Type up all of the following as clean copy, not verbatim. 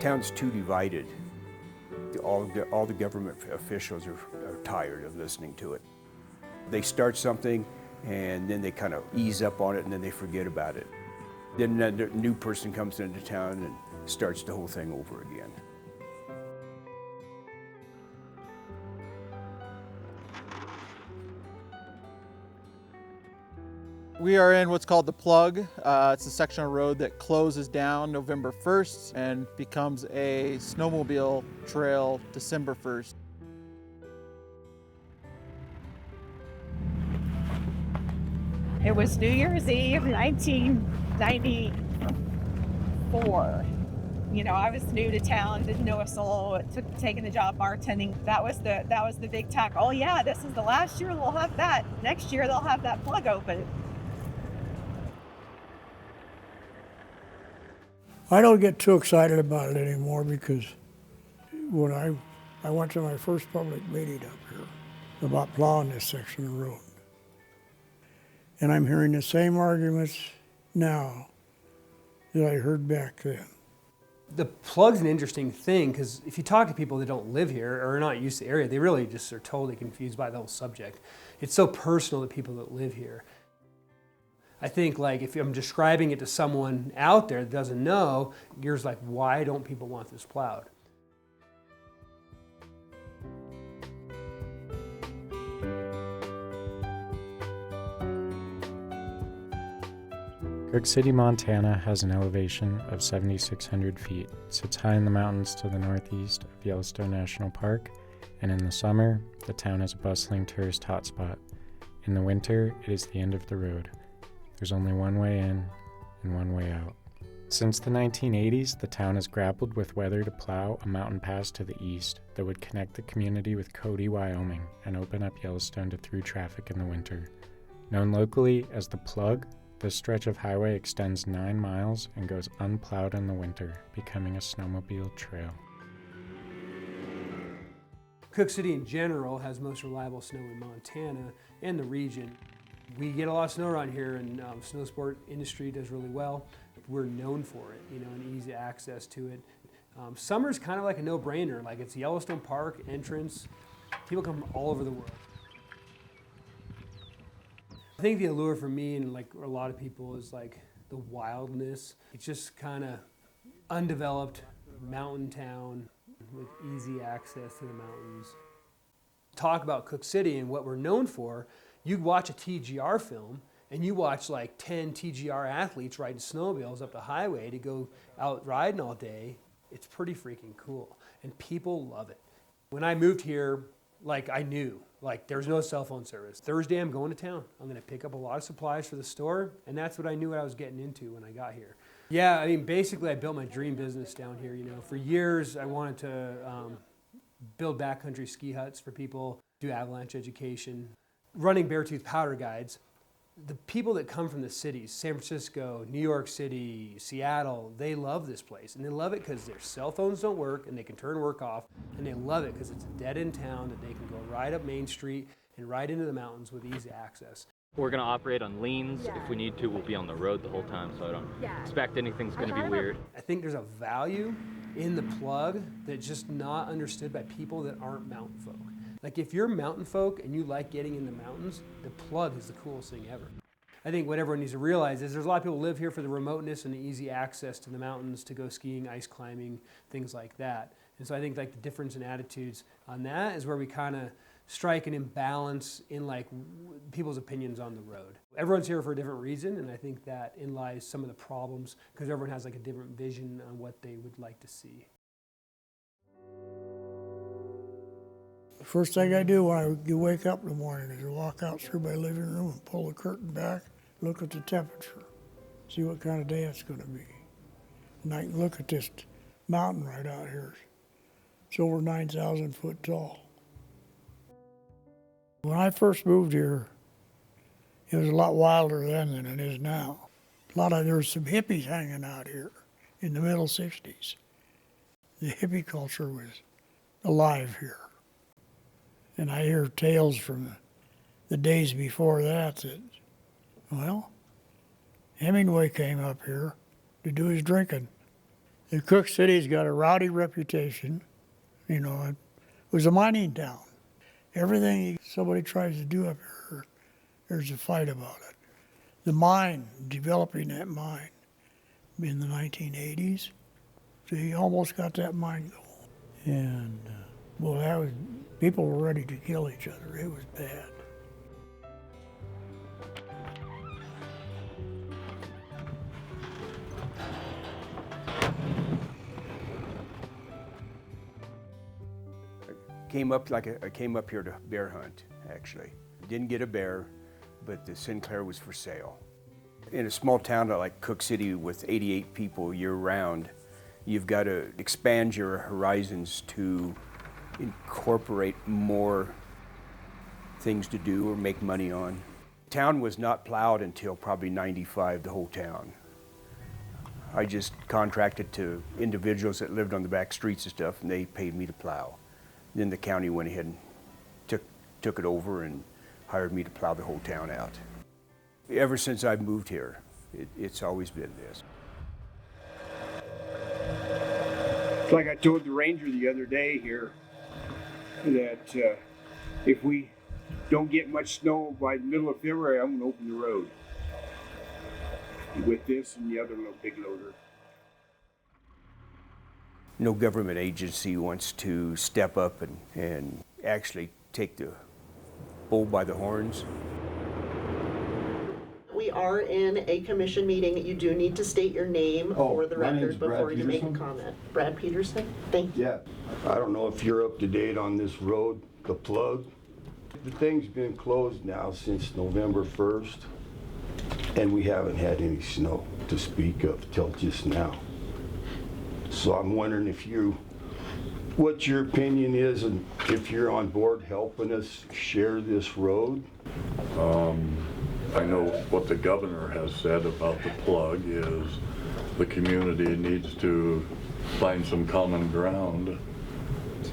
town's too divided. All the government officials are tired of listening to it. They start something and then they kind of ease up on it and then they forget about it. Then a new person comes into town and starts the whole thing over again. We are in what's called the Plug. It's a section of road that closes down November 1st and becomes a snowmobile trail December 1st. It was New Year's Eve, 1994. You know, I was new to town, didn't know a soul. It took taking the job bartending. That was the big tack. Oh yeah, this is the last year they'll have that. Next year they'll have that Plug open. I don't get too excited about it anymore because when I went to my first public meeting up here about plowing this section of road, and I'm hearing the same arguments now that I heard back then. The Plug's an interesting thing because if you talk to people that don't live here or are not used to the area, they really just are totally confused by the whole subject. It's so personal to people that live here. I think like if I'm describing it to someone out there that doesn't know, you're like, why don't people want this plowed? Kirk City, Montana has an elevation of 7,600 feet. It sits high in the mountains to the northeast of Yellowstone National Park, and in the summer, the town is a bustling tourist hotspot. In the winter, it is the end of the road. There's only one way in and one way out. Since the 1980s, the town has grappled with whether to plow a mountain pass to the east that would connect the community with Cody, Wyoming, and open up Yellowstone to through traffic in the winter. Known locally as the Plug, this stretch of highway extends 9 miles and goes unplowed in the winter, becoming a snowmobile trail. Cook City in general has most reliable snow in Montana and the region. We get a lot of snow around here, and snow sport industry does really well. We're known for it, you know, and easy access to it. Summer's kind of like a no-brainer. Like it's Yellowstone Park entrance. People come from all over the world. I think the allure for me and like a lot of people is like the wildness. It's just kind of undeveloped mountain town with easy access to the mountains. Talk about Cook City and what we're known for. You watch a TGR film and you watch like 10 TGR athletes riding snowmobiles up the highway to go out riding all day. It's pretty freaking cool and people love it. When I moved here, like I knew, like there's no cell phone service. Thursday I'm going to town. I'm gonna pick up a lot of supplies for the store, and that's what I knew what I was getting into when I got here. Yeah, I mean, basically I built my dream business down here, you know. For years I wanted to build backcountry ski huts for people, do avalanche education. Running Beartooth Powder Guides, the people that come from the cities, San Francisco, New York City, Seattle, they love this place. And they love it because their cell phones don't work and they can turn work off. And they love it because it's a dead-end town that they can go right up Main Street and right into the mountains with easy access. We're going to operate on leans. If we need to, we'll be on the road the whole time, so I don't expect anything's going to be weird. I think there's a value in the Plug that's just not understood by people that aren't mountain folk. Like if you're mountain folk and you like getting in the mountains, the Plug is the coolest thing ever. I think what everyone needs to realize is there's a lot of people who live here for the remoteness and the easy access to the mountains to go skiing, ice climbing, things like that. And so I think like the difference in attitudes on that is where we kind of strike an imbalance in like people's opinions on the road. Everyone's here for a different reason, and I think that in lies some of the problems because everyone has like a different vision on what they would like to see. The first thing I do when I wake up in the morning is to walk out through my living room and pull the curtain back, look at the temperature, see what kind of day it's going to be. And I can look at this mountain right out here. It's over 9,000 foot tall. When I first moved here, it was a lot wilder then than it is now. There was some hippies hanging out here in the middle 60s. The hippie culture was alive here. And I hear tales from the days before that, well, Hemingway came up here to do his drinking. The Cook City's got a rowdy reputation. You know, it was a mining town. Everything somebody tries to do up here, there's a fight about it. The mine, developing that mine in the 1980s, so he almost got that mine going. And, well, that was, people were ready to kill each other. It was bad. I came up here to bear hunt, actually. Didn't get a bear, but the Sinclair was for sale. In a small town like Cook City with 88 people year-round, you've got to expand your horizons to incorporate more things to do or make money on. Town was not plowed until probably 95, the whole town. I just contracted to individuals that lived on the back streets and stuff, and they paid me to plow. Then the county went ahead and took it over and hired me to plow the whole town out. Ever since I've moved here, it's always been this. It's like I told the ranger the other day here that if we don't get much snow by the middle of February, I'm gonna open the road with this and the other little big loader. No government agency wants to step up and actually take the bull by the horns. We are in a commission meeting. You do need to state your name for the record before you make a comment. Brad Peterson, thank you. Yeah, I don't know if you're up to date on this road, the plug. The thing's been closed now since November 1st, and we haven't had any snow to speak of till just now. So I'm wondering what your opinion is and if you're on board helping us share this road. I know what the governor has said about the plug is the community needs to find some common ground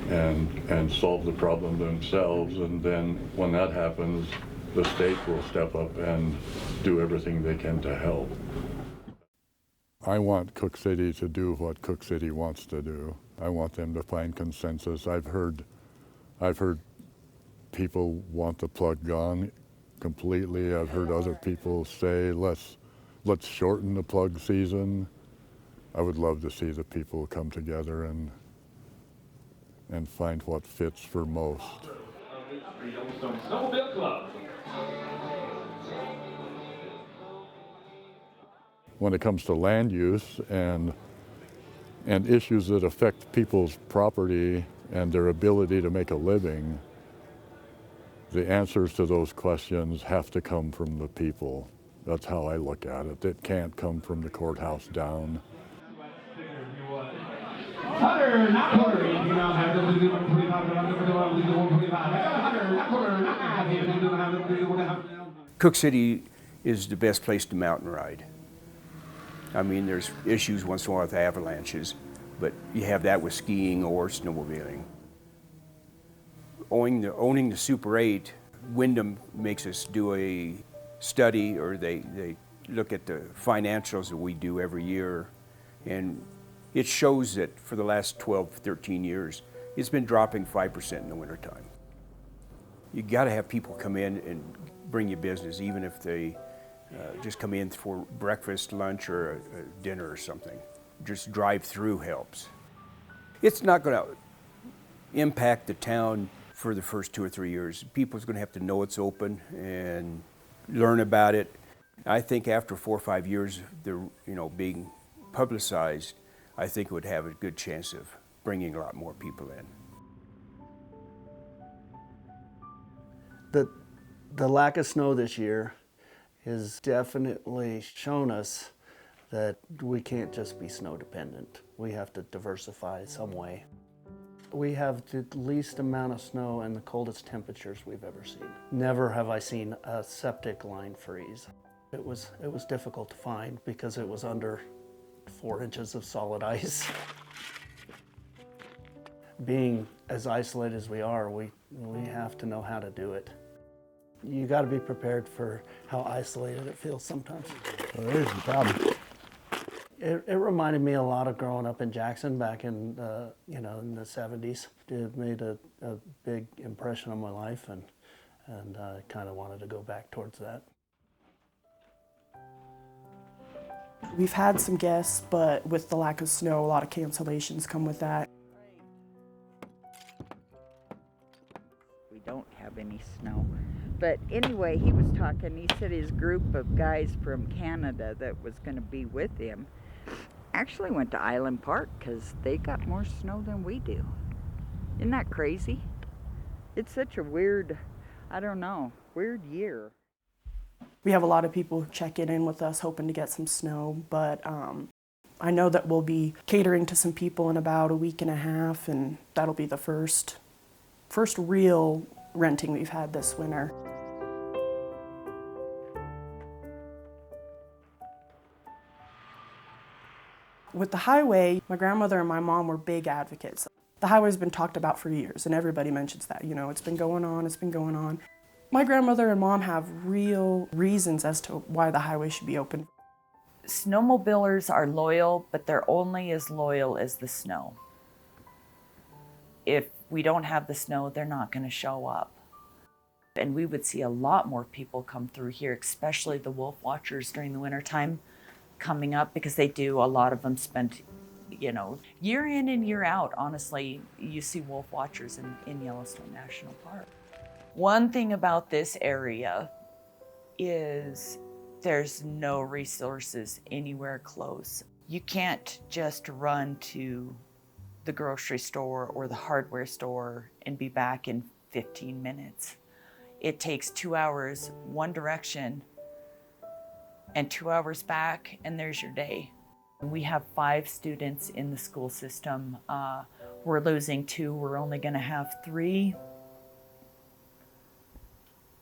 and solve the problem themselves, and then when that happens, the state will step up and do everything they can to help. I want Cook City to do what Cook City wants to do. I want them to find consensus. I've heard people want the plug gone completely. I've heard other people say let's shorten the plug season. I would love to see the people come together and find what fits for most. When it comes to land use and issues that affect people's property and their ability to make a living, the answers to those questions have to come from the people. That's how I look at it. It can't come from the courthouse down. Cook City is the best place to mountain ride. I mean, there's issues once in a while with avalanches, but you have that with skiing or snowmobiling. Owning the Super 8, Wyndham makes us do a study, or they look at the financials that we do every year, and it shows that for the last 12, 13 years, it's been dropping 5% in the wintertime. You gotta have people come in and bring you business, even if they just come in for breakfast, lunch, or a dinner or something. Just drive through helps. It's not gonna impact the town for the first 2 or 3 years. People's gonna have to know it's open and learn about it. I think after 4 or 5 years, being publicized, I think it would have a good chance of bringing a lot more people in. The lack of snow this year has definitely shown us that we can't just be snow dependent. We have to diversify some way. We have the least amount of snow and the coldest temperatures we've ever seen. Never have I seen a septic line freeze. It was difficult to find because it was under 4 inches of solid ice. Being as isolated as we are, we have to know how to do it. You got to be prepared for how isolated it feels sometimes. Well, there's the problem. It reminded me a lot of growing up in Jackson back in, in the 70s. It made a big impression on my life, and I kind of wanted to go back towards that. We've had some guests, but with the lack of snow, a lot of cancellations come with that. We don't have any snow. But anyway, he was talking, he said his group of guys from Canada that was going to be with him actually went to Island Park because they got more snow than we do. Isn't that crazy? It's such a weird, I don't know, weird year. We have a lot of people checking in with us hoping to get some snow, but I know that we'll be catering to some people in about a week and a half, and that'll be the first real renting we've had this winter. With the highway, my grandmother and my mom were big advocates. The highway's been talked about for years, and everybody mentions that. You know, it's been going on, it's been going on. My grandmother and mom have real reasons as to why the highway should be open. Snowmobilers are loyal, but they're only as loyal as the snow. If we don't have the snow, they're not going to show up. And we would see a lot more people come through here, especially the wolf watchers during the wintertime coming up, because they do, a lot of them spend, year in and year out, honestly, you see wolf watchers in Yellowstone National Park. One thing about this area is there's no resources anywhere close. You can't just run to the grocery store or the hardware store and be back in 15 minutes. It takes 2 hours one direction and 2 hours back, and there's your day. We have 5 students in the school system. We're losing 2. We're only going to have 3.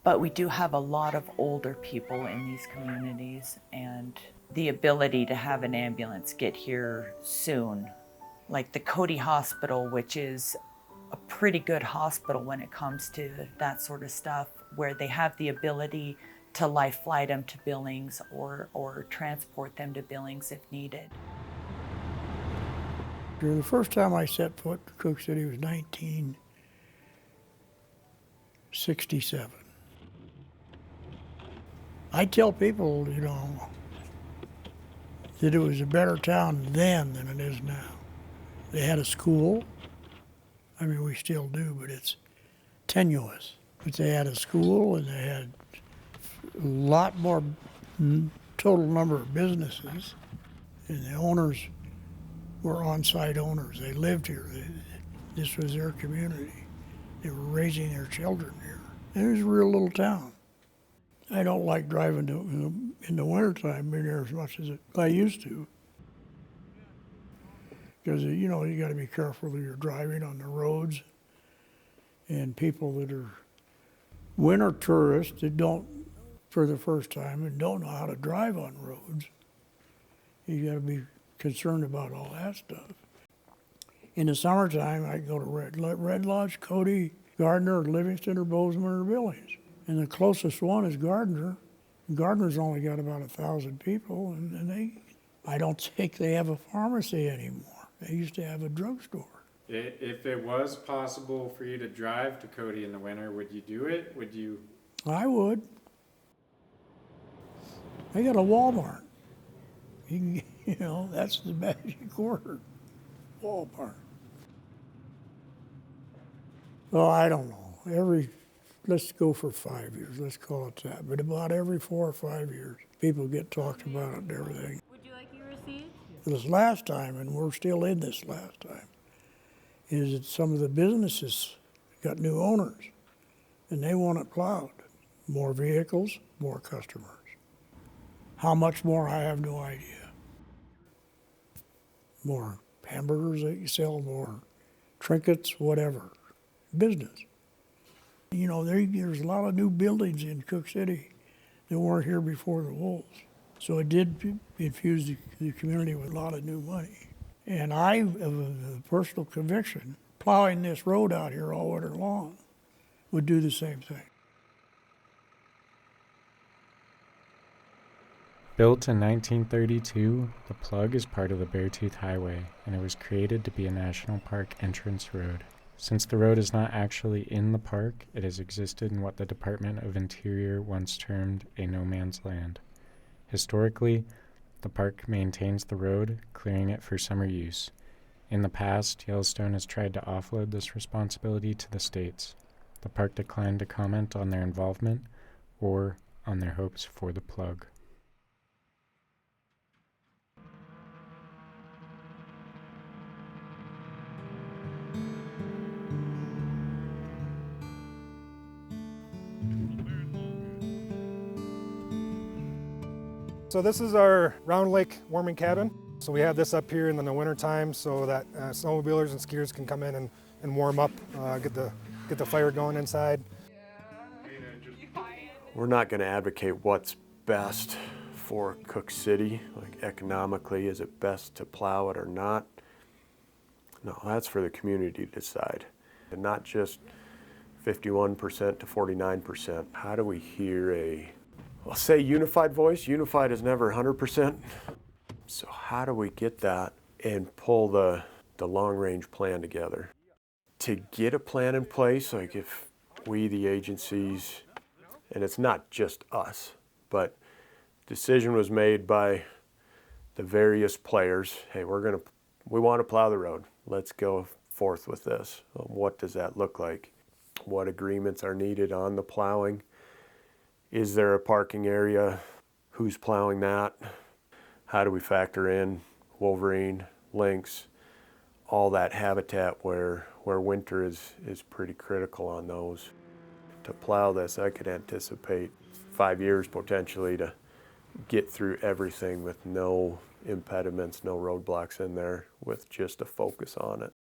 But we do have a lot of older people in these communities, and the ability to have an ambulance get here soon, like the Cody Hospital, which is a pretty good hospital when it comes to that sort of stuff, where they have the ability to life flight them to Billings or transport them to Billings if needed. During the first time I set foot in Cook City was 1967. I tell people, that it was a better town then than it is now. They had a school. I mean, we still do, but it's tenuous. But they had a school, and they had a lot more total number of businesses, and the owners were on-site owners. They lived here. This was their community. They were raising their children here. And it was a real little town. I don't like driving in the wintertime in here as much as I used to. Because, you got to be careful that you're driving on the roads. And people that are winter tourists that don't, for the first time, and don't know how to drive on roads, you got to be concerned about all that stuff. In the summertime, I go to Red Lodge, Cody, Gardner, Livingston, or Bozeman, or Billings. And the closest one is Gardner. Gardner's only got about 1,000 people, and I don't think they have a pharmacy anymore. They used to have a drugstore. If it was possible for you to drive to Cody in the winter, would you do it? Would you? I would. They got a Walmart. That's the magic word, Walmart. Well, I don't know. Let's go for 5 years, let's call it that. But about every 4 or 5 years, people get talked about it and everything. Would you like your receipt? This last time, and we're still in this last time, is that some of the businesses got new owners, and they want it plowed. More vehicles, more customers. How much more, I have no idea. More hamburgers that you sell, more trinkets, whatever. Business. There's a lot of new buildings in Cook City that weren't here before the wolves. So it did infuse the community with a lot of new money. And I have a personal conviction, plowing this road out here all winter long would do the same thing. Built in 1932, the Plug is part of the Beartooth Highway, and it was created to be a national park entrance road. Since the road is not actually in the park, it has existed in what the Department of Interior once termed a no man's land. Historically, the park maintains the road, clearing it for summer use. In the past, Yellowstone has tried to offload this responsibility to the states. The park declined to comment on their involvement or on their hopes for the Plug. So this is our Round Lake warming cabin. So we have this up here in the winter time so that snowmobilers and skiers can come in and warm up, get the fire going inside. We're not going to advocate what's best for Cook City, like economically, is it best to plow it or not? No, that's for the community to decide. And not just 51% to 49%. How do we hear I'll say unified voice? Unified is never 100%. So how do we get that and pull the long-range plan together? To get a plan in place, like if we, the agencies, and it's not just us, but decision was made by the various players, hey, we want to plow the road. Let's go forth with this. What does that look like? What agreements are needed on the plowing? Is there a parking area? Who's plowing that? How do we factor in wolverine, lynx, all that habitat where winter is pretty critical on those? To plow this, I could anticipate 5 years potentially to get through everything with no impediments, no roadblocks in there, with just a focus on it.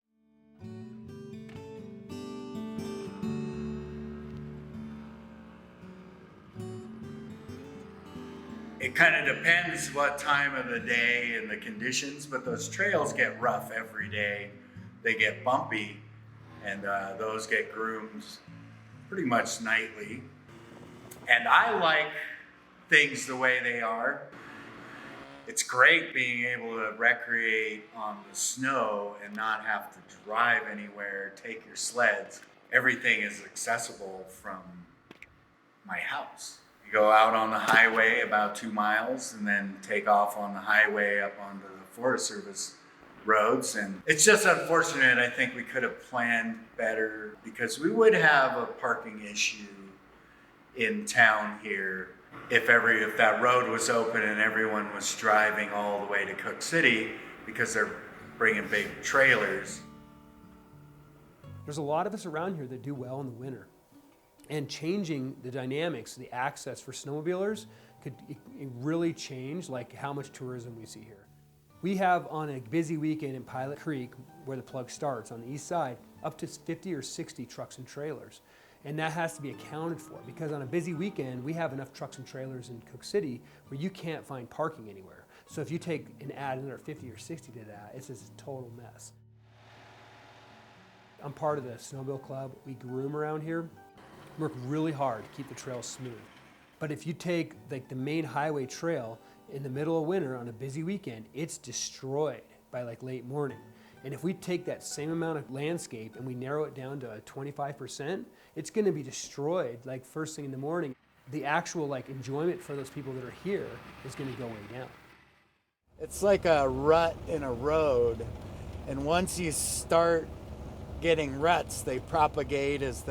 It kind of depends what time of the day and the conditions, but those trails get rough every day. They get bumpy, and those get groomed pretty much nightly. And I like things the way they are. It's great being able to recreate on the snow and not have to drive anywhere, take your sleds. Everything is accessible from my house. You go out on the highway about 2 miles and then take off on the highway up onto the Forest Service roads. And it's just unfortunate. I think we could have planned better, because we would have a parking issue in town here if that road was open and everyone was driving all the way to Cook City, because they're bringing big trailers. There's a lot of us around here that do well in the winter. And changing the dynamics, the access for snowmobilers could really change like how much tourism we see here. We have on a busy weekend in Pilot Creek, where the Plug starts on the east side, up to 50 or 60 trucks and trailers. And that has to be accounted for, because on a busy weekend, we have enough trucks and trailers in Cook City where you can't find parking anywhere. So if you take and add another 50 or 60 to that, it's just a total mess. I'm part of the Snowmobile Club. We groom around here. Work really hard to keep the trails smooth. But if you take like the main highway trail in the middle of winter on a busy weekend, it's destroyed by like late morning. And if we take that same amount of landscape and we narrow it down to 25%, it's going to be destroyed like first thing in the morning. The actual like enjoyment for those people that are here is going to go way down. It's like a rut in a road, and once you start getting ruts, they propagate as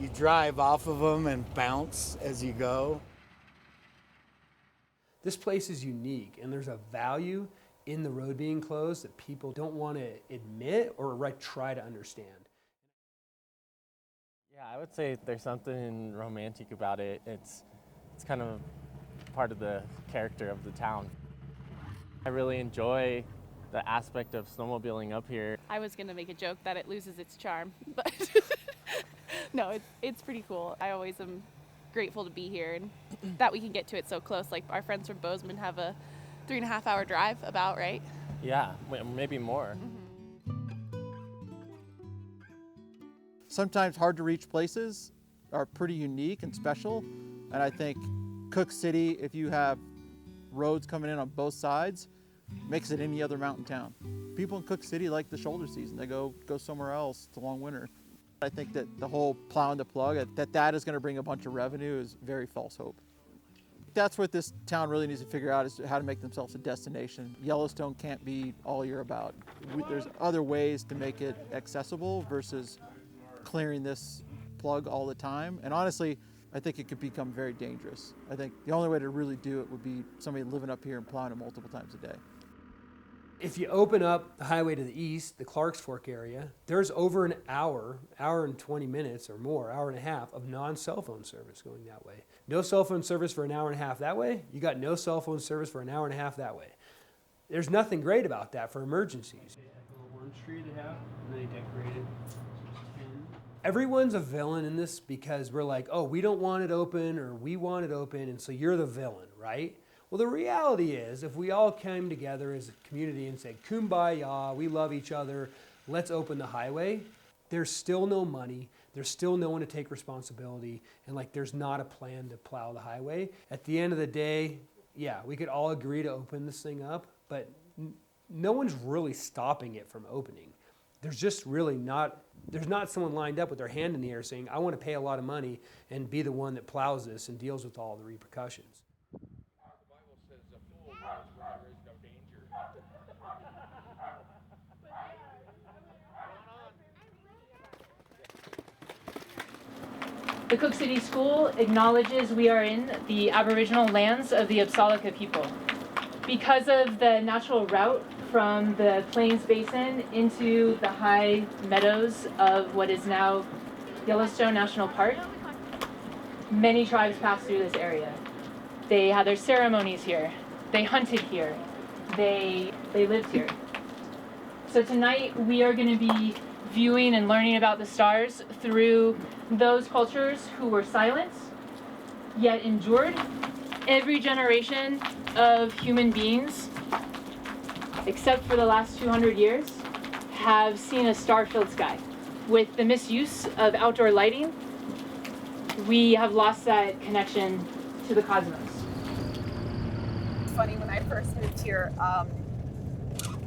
you drive off of them and bounce as you go. This place is unique, and there's a value in the road being closed that people don't want to admit or try to understand. Yeah, I would say there's something romantic about it. It's kind of part of the character of the town. I really enjoy the aspect of snowmobiling up here. I was going to make a joke that it loses its charm, but no, it's pretty cool. I always am grateful to be here and that we can get to it so close. Like our friends from Bozeman have a 3.5 hour drive about, right? Yeah, maybe more. Sometimes hard to reach places are pretty unique and special. And I think Cook City, if you have roads coming in on both sides makes it any other mountain town. People in Cook City like the shoulder season. They go somewhere else. It's a long winter. I think that the whole plowing the plug, that is going to bring a bunch of revenue is very false hope. That's what this town really needs to figure out, is how to make themselves a destination. Yellowstone can't be all year about. There's other ways to make it accessible versus clearing this plug all the time. And honestly, I think it could become very dangerous. I think the only way to really do it would be somebody living up here and plowing it multiple times a day. If you open up the highway to the east, the Clarks Fork area, there's over an hour and 20 minutes or more, hour and a half of non-cell phone service going that way. No cell phone service for an hour and a half that way. You got no cell phone service for an hour and a half that way. There's nothing great about that for emergencies. One tree they have, and they decorated. Everyone's a villain in this because we're like, oh, we don't want it open, or we want it open, and so you're the villain, right? Well, the reality is, if we all came together as a community and said, kumbaya, we love each other, let's open the highway, there's still no money, there's still no one to take responsibility, and like there's not a plan to plow the highway. At the end of the day, yeah, we could all agree to open this thing up, but no one's really stopping it from opening. There's just really not, there's not someone lined up with their hand in the air saying, I want to pay a lot of money and be the one that plows this and deals with all the repercussions. The Cook City School acknowledges we are in the Aboriginal lands of the Apsalika people. Because of the natural route from the Plains Basin into the high meadows of what is now Yellowstone National Park, many tribes pass through this area. They had their ceremonies here. They hunted here. They lived here. So tonight we are going to be viewing and learning about the stars through those cultures who were silent, yet endured. Every generation of human beings, except for the last 200 years, have seen a star-filled sky. With the misuse of outdoor lighting, we have lost that connection to the cosmos. It's funny, when I first moved here,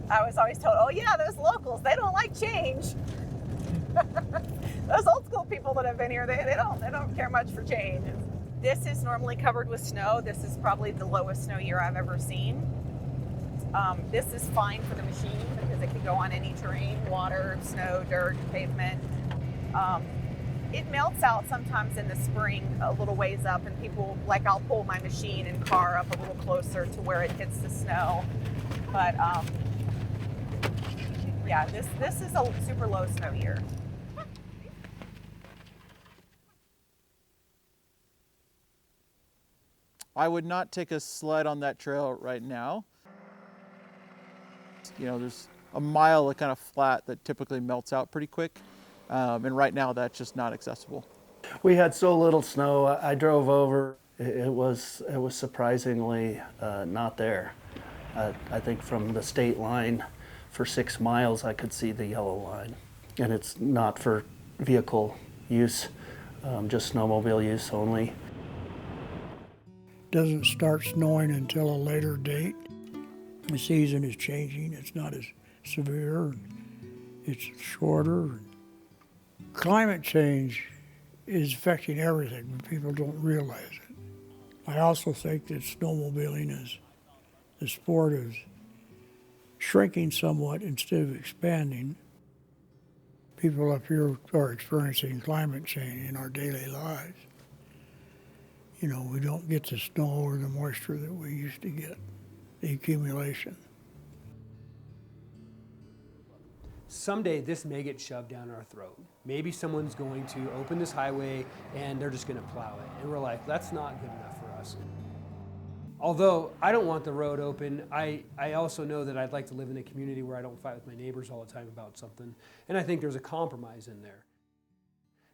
I was always told, oh yeah, those locals, they don't like change. Those old school people that have been here, they don't care much for change. This is normally covered with snow. This is probably the lowest snow year I've ever seen. This is fine for the machine because it can go on any terrain, water, snow, dirt, pavement. It melts out sometimes in the spring a little ways up, and people, like, I'll pull my machine and car up a little closer to where it hits the snow. But yeah, this is a super low snow year. I would not take a sled on that trail right now. You know, there's a mile of kind of flat that typically melts out pretty quick. And right now that's just not accessible. We had so little snow. I drove over. It was surprisingly not there. I think from the state line for 6 miles, I could see the yellow line. And it's not for vehicle use, just snowmobile use only. Doesn't start snowing until a later date. The season is changing. It's not as severe. It's shorter. Climate change is affecting everything, but people don't realize it. I also think that snowmobiling is, the sport is shrinking somewhat instead of expanding. People up here are experiencing climate change in our daily lives. You know, we don't get the snow or the moisture that we used to get, the accumulation. Someday this may get shoved down our throat. Maybe someone's going to open this highway and they're just going to plow it. And we're like, that's not good enough for us. Although I don't want the road open, I also know that I'd like to live in a community where I don't fight with my neighbors all the time about something. And I think there's a compromise in there.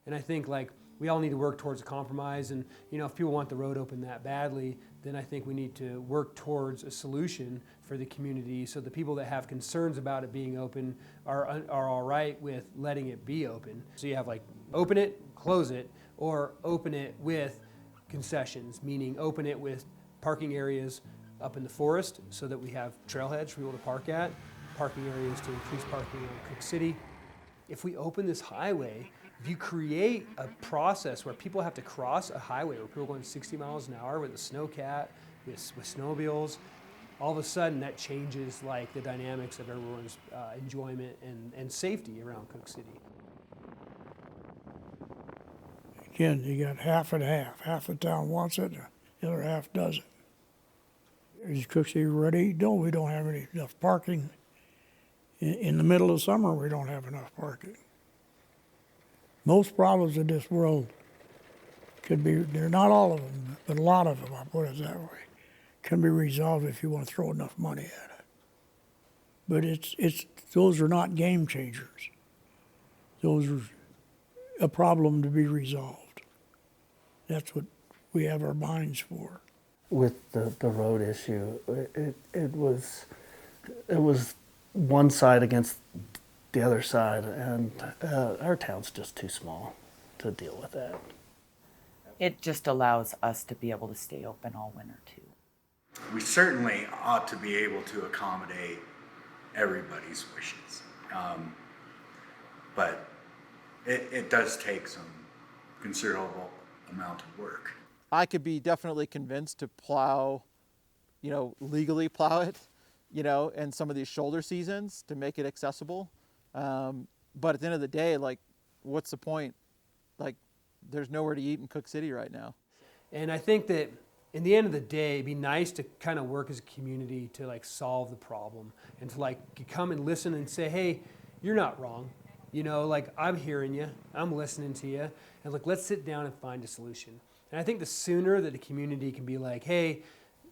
And I think, like, we all need to work towards a compromise, and you know, if people want the road open that badly, then I think we need to work towards a solution for the community so the people that have concerns about it being open are all right with letting it be open. So you have, like, open it, close it, or open it with concessions, meaning open it with parking areas, up in the forest so that we have trailheads for people to park at, parking areas to increase parking in Cook City. If we open this highway, if you create a process where people have to cross a highway where people are going 60 miles an hour with a snowcat, with snowmobiles, all of a sudden that changes like the dynamics of everyone's enjoyment and safety around Cook City. Again, you got half and half. Half the town wants it, the other half doesn't. Is Cook City ready? No, we don't have enough parking. In the middle of summer, we don't have enough parking. Most problems in this world could be, they're not all of them, but a lot of them, I'll put it that way, can be resolved if you want to throw enough money at it. But those are not game changers. Those are a problem to be resolved. That's what we have our minds for. With the road issue, it was one side against the other side, and our town's just too small to deal with that. It just allows us to be able to stay open all winter too. We certainly ought to be able to accommodate everybody's wishes. But it does take some considerable amount of work. I could be definitely convinced to plow, legally plow it, in some of these shoulder seasons to make it accessible. But at the end of the day, like, what's the point? Like, there's nowhere to eat in Cook City right now. And I think that in the end of the day, it'd be nice to kind of work as a community to like solve the problem and to like come and listen and say, hey, you're not wrong. Like I'm hearing you, I'm listening to you, and like let's sit down and find a solution. And I think the sooner that the community can be like, hey,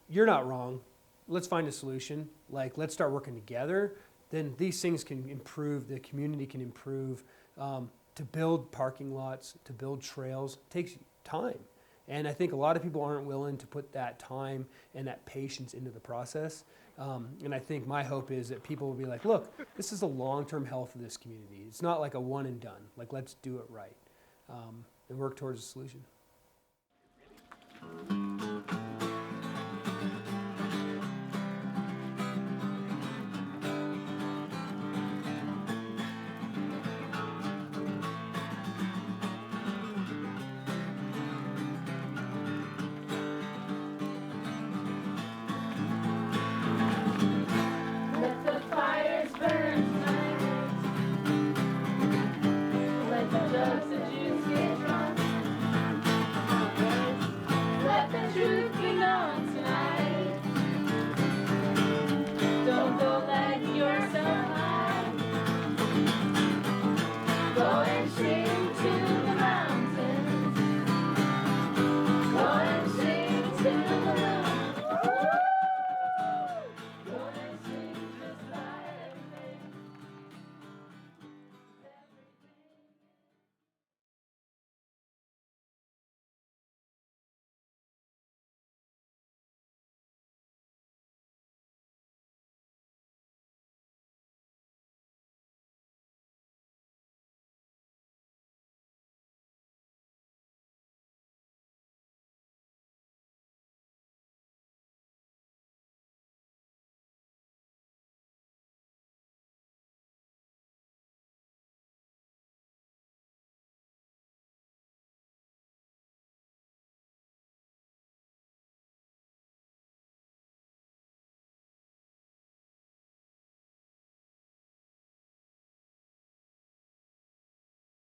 you're not wrong, let's find a solution, like let's start working together, then these things can improve, the community can improve. To build parking lots, to build trails, takes time. And I think a lot of people aren't willing to put that time and that patience into the process. And I think my hope is that people will be like, look, this is the long-term health of this community. It's not like a one and done. Like, let's do it right and work towards a solution.